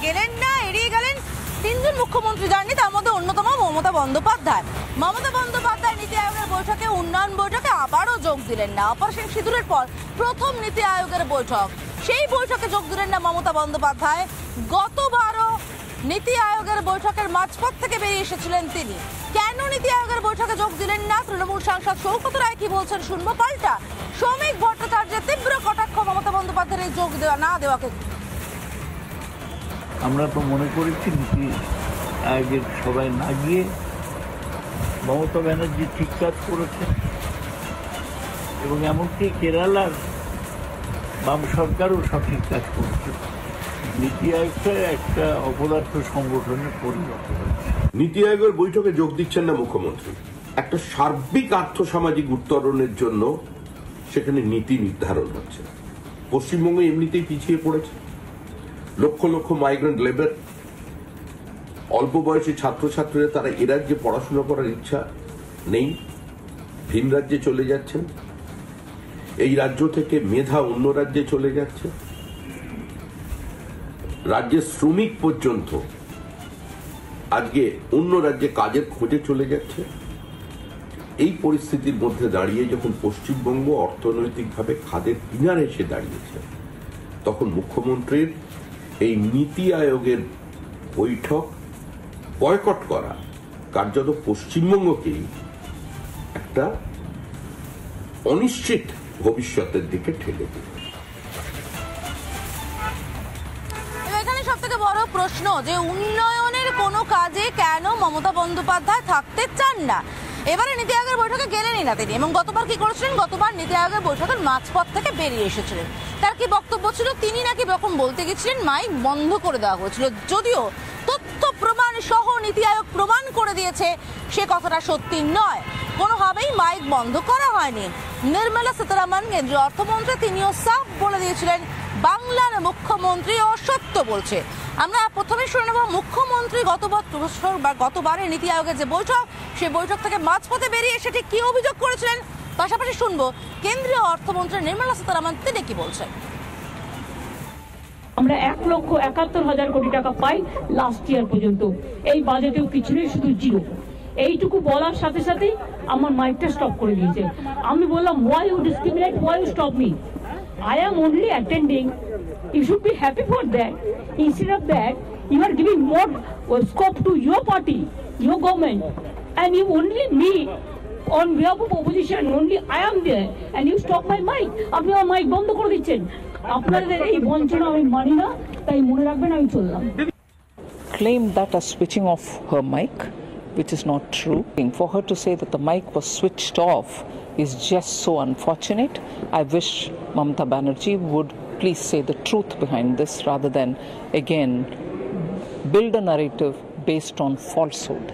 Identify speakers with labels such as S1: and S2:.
S1: গেলেন না, এড়িয়ে গেলেন তিনজন মুখ্যমন্ত্রী যাননি, তার মধ্যে অন্যতম মমতা বন্দ্যোপাধ্যায়। মমতা বন্দ্যোপাধ্যায় নীতি আয়োগের বৈঠকে, উন্নয়ন বৈঠকে আবারও যোগ দিলেন না। অপারেশন সিঁদুরের পর প্রথম নীতি আয়োগের বৈঠক, সেই বৈঠকে যোগ দিলেন না মমতা বন্দ্যোপাধ্যায়। গতবারও নীতি আয়োগের বৈঠকের মাঝপথ থেকে বেরিয়ে এসেছিলেন তিনি। কেন নীতি আয়োগের বৈঠকে যোগ দিলেন না? তৃণমূল সাংসদ শওকত রায় কি বলছেন শুনবো। পাল্টা শ্রমিক ভট্টাচার্যের তীব্র কটাক্ষ মমতা বন্দ্যোপাধ্যায়ের যোগ দেওয়া না দেওয়াকে।
S2: আমরা তো মনে করেছি নীতি আয়োগের সবাই না গিয়ে মমতা ব্যানার্জি ঠিক কাজ করেছেন, এবং এমনকি কেরালার বাম সরকারও সঠিক কাজ করেছে। নীতি আয়োগটা একটা অপদার্থ সংগঠনের পরিণত হয়েছে।
S3: নীতি আয়োগের বৈঠকে যোগ দিচ্ছেন না মুখ্যমন্ত্রী। একটা সার্বিক আর্থসামাজিক উত্তরণের জন্য সেখানে নীতি নির্ধারণ হচ্ছে। পশ্চিমবঙ্গ এমনিতেই পিছিয়ে পড়েছে। লক্ষ লক্ষ মাইগ্রেন্ট লেবার, অল্প বয়সী ছাত্রছাত্রীরা তারা এ রাজ্যে পড়াশোনা করার ইচ্ছা নেই, ভিন রাজ্যে চলে যাচ্ছেন। এই রাজ্য থেকে মেধা অন্য রাজ্যে চলে যাচ্ছে। রাজ্যের শ্রমিক পর্যন্ত আজকে অন্য রাজ্যে কাজের খোঁজে চলে যাচ্ছে। এই পরিস্থিতির মধ্যে দাঁড়িয়ে যখন পশ্চিমবঙ্গ অর্থনৈতিকভাবে খাদের কিনারে এসে দাঁড়িয়েছে, তখন মুখ্যমন্ত্রীর এই নীতি আয়োগের বৈঠক বয়কট করা কার্যত পশ্চিমবঙ্গকেই একটা অনিশ্চিত ভবিষ্যতের দিকে ঠেলে দেবে।
S1: এখানে সব থেকে বড় প্রশ্ন যে উন্নয়নের কোনো কাজে কেন মমতা বন্দ্যোপাধ্যায় থাকতে চান না। এবারে নীতি আয়োগের বৈঠকে গেলেনই না তিনি, এবং গতবার কি করেছিলেন? গতবার নীতি আয়োগের বৈঠকের মাঝপথ থেকে বেরিয়ে এসেছিলেন। তার কি বক্তব্য ছিল? তিনি নাকি যখন বলতে গেছিলেন মাইক বন্ধ করে দেওয়া হয়েছিল, যদিও তথ্য প্রমাণ সহ নীতি আয়োগ প্রমাণ করে দিয়েছে সে কথাটা সত্যি নয়। কোনোভাবেই মাইক বন্ধ করা হয়নি। নির্মলা সীতারামন কেন্দ্রীয় অর্থমন্ত্রী, তিনিও সাফ বলে দিয়েছিলেন বাংলার মুখ্যমন্ত্রী অসত্য বলছে। আমরা প্রথমে শুনে নেব মুখ্যমন্ত্রী গতবারের নীতি আয়োগের যে বৈঠক, সেই বৈঠক থেকে মাঝপথে বেরিয়ে এসে ঠিক কি অভিযোগ করেছিলেন। পাশাপাশি শুনবো কেন্দ্রীয় অর্থমন্ত্রী নির্মলা সীতারামন তিনি কি বলছেন।
S4: আমরা 1,71,000 কোটি টাকা পাই লাস্ট ইয়ার পর্যন্ত, এই বাজেটেও কিছু নেই, শুধু জিরো। এইটুকু বলার সাথে সাথেই আমার মাইকটা স্টপ করে দিয়েছে। আমি বললাম, why you discriminate, why you stop me? I am only attending. You should be happy for that. Instead of that, you are giving more scope to your party, your government, and you only me on behalf of opposition, only I am there, and you stop my mic. আপনি আমার mic বন্ধ করে দিচ্ছেন। আপনাদের এই বঞ্চনা আমি মানি না, তাই মনে রাখবেন আমি চললাম।
S5: Claimed that as switching off her mic, which is not true. For her to say that the mic was switched off is just so unfortunate. I wish Mamata Banerjee would please say the truth behind this rather than again build a narrative based on falsehood.